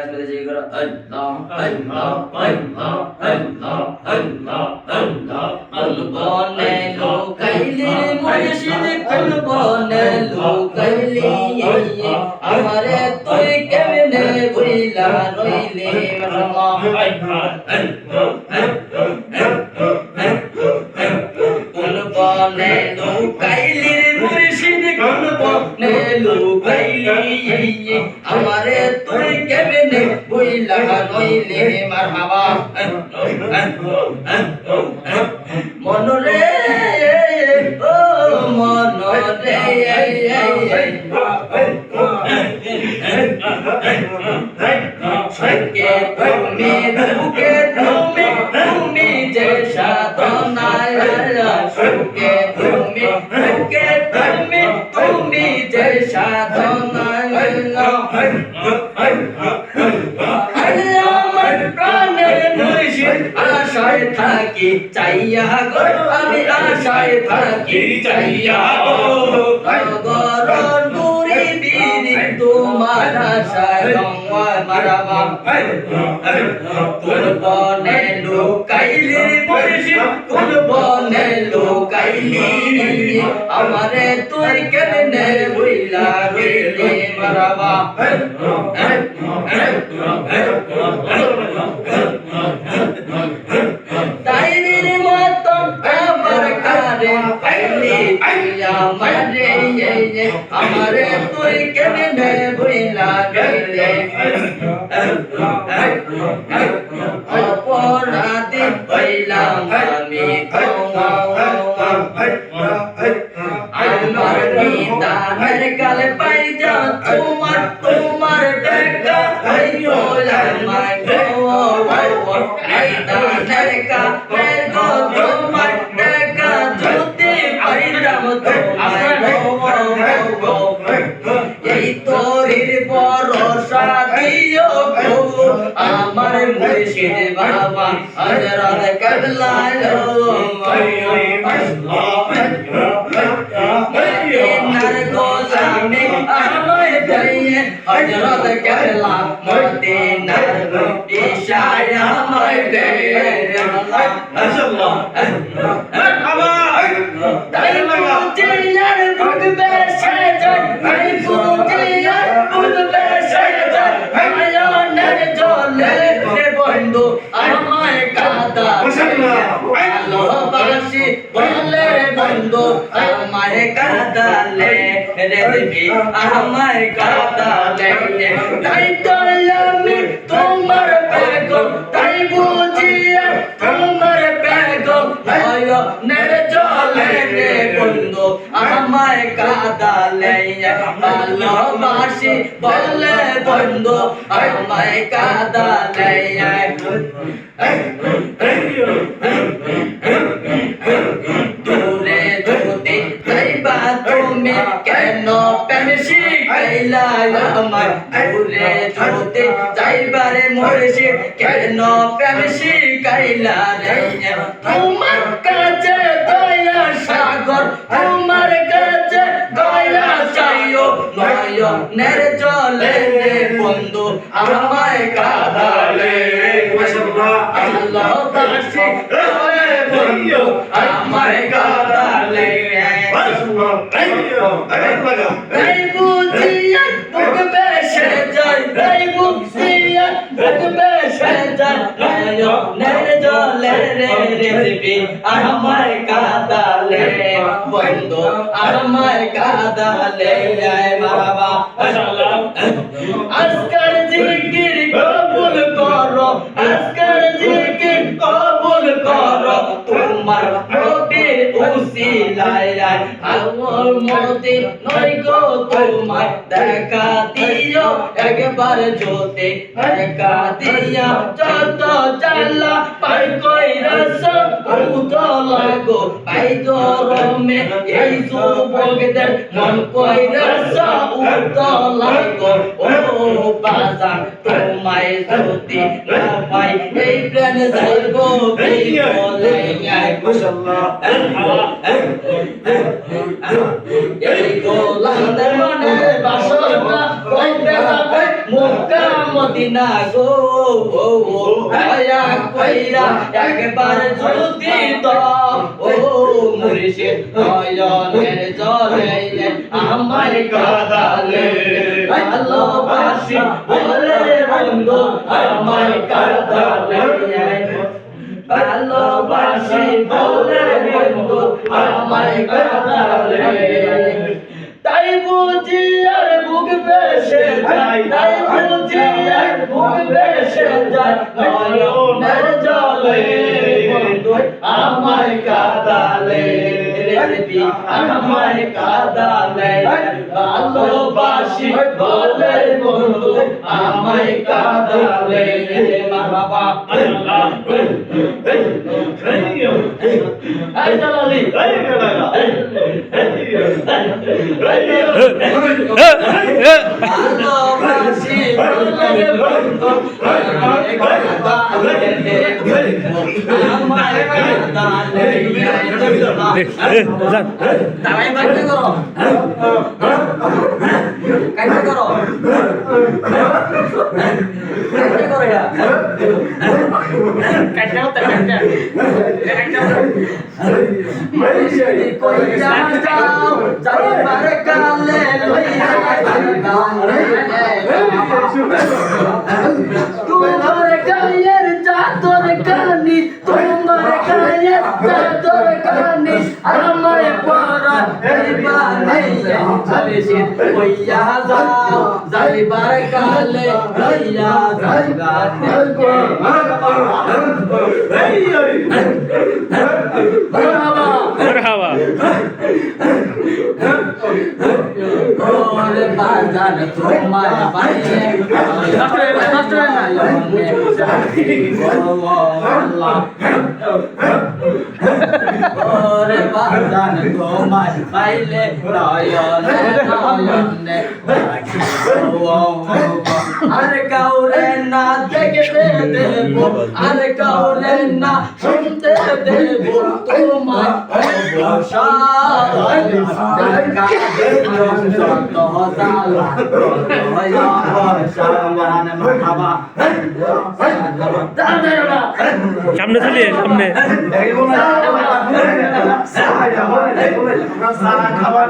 কাজ করে যে করো আল্লাহ আল্লাহ আল্লাহ আল্লাহ আল্লাহ আল্লাহ কুলবনে লুকাইলে মুর্শিদ কুলবনে লুকাইলে আমারে তুই কেমনে বইলা রইলে আল্লাহ কুলবনে লুকাইলে মুর্শিদ কুলবনে লুকাইলে আমারে তুই কেমনে বইলা রইলে মারহাবা মনরে ও মনরে সকে তুমি দুকে তুমি তুমি যে সাধনায় সকে তুমি দুকে তুমি তুমি যে সাধনায় আমার প্রাণের মুর্শিদ আশায় থাকি চাইয়া গো আমি আশায় থাকি চাইয়া গর নুরি বিরি তোমার আশায় রঙা মারাবা কুলবনে লুকাইলি মুর্শিদ কুলবনে লুকাইলি আমারে তুই কেমনে বইলা রইলি মারাবা তাইরির মতন আমার কারে পাইলি আমারে আমারে তুই কেমনে বইলা রইলি অপরাধী হইলাম আমি আমার নিদানের কালে পাই যা তোমার তোমার দেখা হইও আমায় গো নিদানের কালে গো তোমার দেখা যদি পাইলাম তোমায় গো এই তোরির ভরসা দিও গো আমার মুর্শিদ বাবা হযরত কাবলায় মদিনার গোলামে আমায় দিয়ে হযরত কাবলা মদিনার ইশায় আমায় দিয়ে মাশাআল্লাহ তাই বুঝিয়ার ভুগবে সেজন তাই বুঝিয়ার ভুগবে সেজন নয়নের জলে বন্ধু আমায় কাঁদা ভালোবাসি বলে বন্ধু আমায় কাঁদালে রেবি আমায় কাঁদালে তাই তো আমি তোমার বেগম তাই বুঝিয়ে তোমার বেগম নয়নের জলে রে বন্ধু আমায় কাঁদালে ভালোবাসি বলে বন্ধু আমায় কাঁদালে দূরে যদি যাইবা তুমি কেন প্রেম শিখাইলা আমায় দূরে যদি যাইবারে মুর্শিদ কেন প্রেম শিখাইলা রে তোমার কাছে দয়া সাগর তোমার কাছে দয়া চাইও নয়নের জলে রে বন্ধু আমায় কাঁদালে আল্লাহ দাসী বন্ধু আমায় কাঁদালে তাই বুঝিয়া ভুগবে সে যায় তাই বুঝিয়া ভুগবে সে যায় নয়নের জলে রে রেবি আমায় কাঁদালে বন্ধু আমায় কাঁদালে বাবা আজকাল জিকির কবুল করো আজকাল জিকির কবুল করো তোমার নবীর উসিলায় আমার মতে নয় গো তোমার দেখা দিও একবার জোতে দেখা দিয়া যত জ্বালা পাই কই রস উতো লাগো পাই গরমে এই যুবকদের মন কই রস উতো লাগো ও বাজান তোমায় যদি না পাই এই প্রাণ যাইবো বলে মাশাআল্লাহ এই গোলামদের মনে বাসনা কইতে যাবে মক্কা মদিনা গো দয়া কইরা একবার যদি দাও ও মুর্শিদ নয়নের জলে আমার কাঁদালে ভালোবাসি বলে বন্ধু আমার কাঁদালে ভালোবাসি বলে বন্ধু আমার কাঁদালে তাই বুঝি আর বুক বেশে যায় তাই বুঝি আর বুক বেশে যায় নয়নের জলে বন্ধু আমার কাঁদালে রেবি আমার কাঁদালে ভালোবাসি বলে বন্ধু আমার কাঁদালে মা বাবা আল্লাহ এই দালালি এই দালালি ভালোবাসি বলে বন্ধু আমার কাঁদালে আমার কাঁদালে দাঁড়াই বাড়তে করো কাইতে করো কাইতে করো ইয়া কাইতে হতে কাইতে কই যাও যাই মারে কালে লইয়া তোমার গায়ের চাদর কানি তোমার গায়ের চাদর কানি আমায় পরা বানাইয়া চলেছি কইয়া যাও যাইবার কালে লইয়া যাইবা মারহাবা ওরে বাজার তোমার বাইরে ওরে বাজার তোমার বাইরে নয়নে নয়নে আর কাউরে না দেখতে দেব আর কাউরে না শুনতে দেব তোমার সামনে চলিয়ে সামনে খাবার